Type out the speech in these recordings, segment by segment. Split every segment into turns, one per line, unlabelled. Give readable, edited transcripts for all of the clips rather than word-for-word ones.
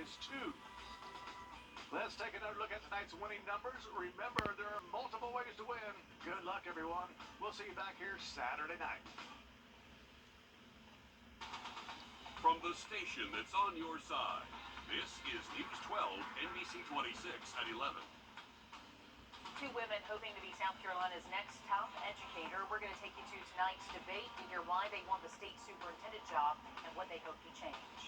is 2. Let's take another look at tonight's winning numbers. Remember, there are multiple ways to win. Good luck, everyone. We'll see you back here Saturday night.
From the station that's on your side, this is News 12, NBC 26 at 11.
Two women hoping to be South Carolina's next top educator. We're going to take you to tonight's debate to hear why they want the state superintendent job and what they hope to change.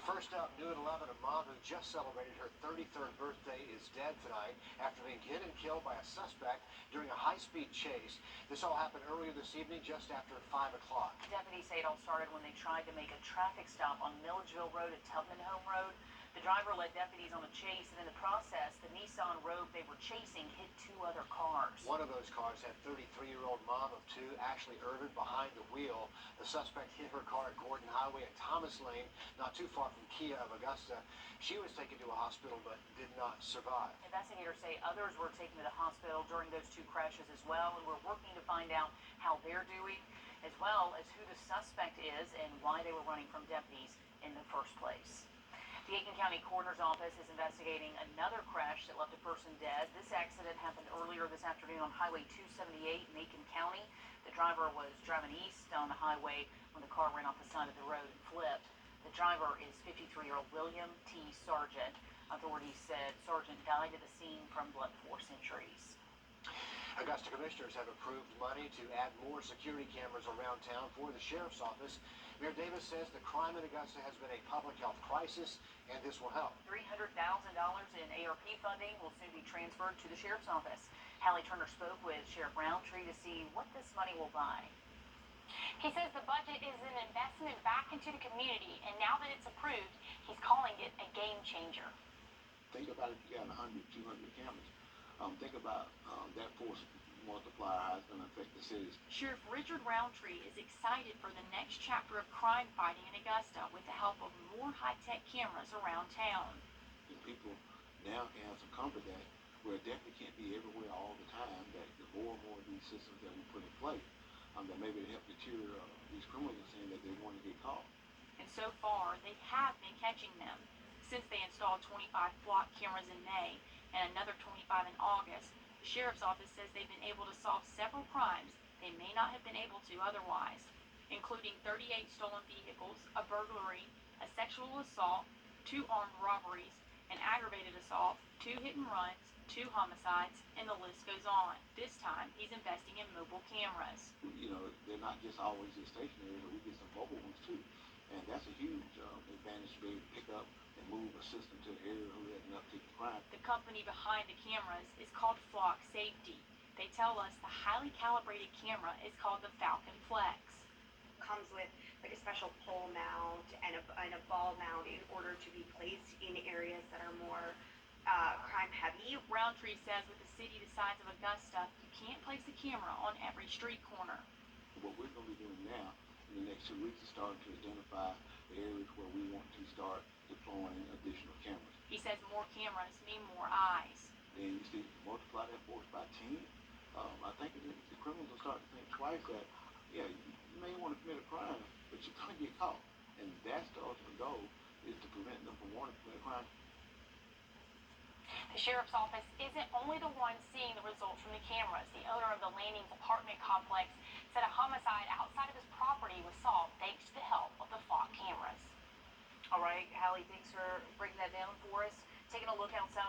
First up, new at 11, a mom who just celebrated her 33rd birthday is dead tonight after being hit and killed by a suspect during a high-speed chase. This all happened earlier this evening, just after 5 o'clock.
Deputies say it all started when they tried to make a traffic stop on Milledgeville Road at Tubman Home Road. The driver led deputies on a chase, and in the process, the Nissan Rogue they were chasing hit 2 other cars.
One of those cars had 33-year-old mom of 2, Ashley Wrdw, behind the wheel. The suspect hit her car at Gordon Highway at Thomas Lane, not too far from Kia of Augusta. She was taken to a hospital but did not survive.
Investigators say others were taken to the hospital during those 2 crashes as well, and we're working to find out how they're doing, as well as who the suspect is and why they were running from deputies in the first place. The Aiken County Coroner's Office is investigating another crash that left a person dead. This accident happened earlier this afternoon on Highway 278 in Aiken County. The driver was driving east on the highway when the car ran off the side of the road and flipped. The driver is 53-year-old William T. Sargent. Authorities said Sargent died at the scene from blunt force injuries.
Augusta commissioners have approved money to add more security cameras around town for the sheriff's office. Mayor Davis says the crime in Augusta has been a public health crisis, and this will help.
$300,000 in ARP funding will soon be transferred to the sheriff's office. Hallie Turner spoke with Sheriff Roundtree to see what this money will buy.
He says the budget is an investment back into the community, and now that it's approved, he's calling it a game changer.
Think about if you got 100, 200 cameras. Think about that force multiplier, how it's going to affect the cities.
Sheriff Richard Roundtree is excited for the next chapter of crime fighting in Augusta with the help of more high-tech cameras around town.
And people now can have some comfort that where a deputy can't be everywhere all the time, that the more and more of these systems that we put in place, that maybe it help deter these criminals in saying that they want to get caught.
And so far, they have been catching them. Since they installed 25 flock cameras in May and another 25 in August, the Sheriff's Office says they've been able to solve several crimes they may not have been able to otherwise, including 38 stolen vehicles, a burglary, a sexual assault, 2 armed robberies, an aggravated assault, 2 hit and runs, 2 homicides, and the list goes on. This time, he's investing in mobile cameras.
You know, they're not just always just stationary, but we get some mobile ones too. And that's a huge advantage to be able to pick up and move a system to an area who has an uptick in crime.
The company behind the cameras is called Flock Safety. They tell us the highly calibrated camera is called the Falcon Flex.
Comes with like a special pole mount and a ball mount in order to be placed in areas that are more crime heavy.
Roundtree says with the city the size of Augusta, you can't place a camera on every street corner.
What we're going to be doing now in the next 2 weeks is starting to identify the areas where we want to start deploying additional cameras.
He says more cameras mean more eyes.
Then you see, multiply that force by 10. I think the criminals will start to think twice that, yeah, you may want to commit a crime, but you're going to get caught. And that's the ultimate goal, is to prevent them from wanting to commit a crime.
The Sheriff's Office isn't only the one seeing the results from the cameras. The owner of the Landings apartment complex said a homicide outside of his property was solved thanks to the help of the flock cameras.
All right, Hallie, thanks for breaking that down for us. Taking a look outside.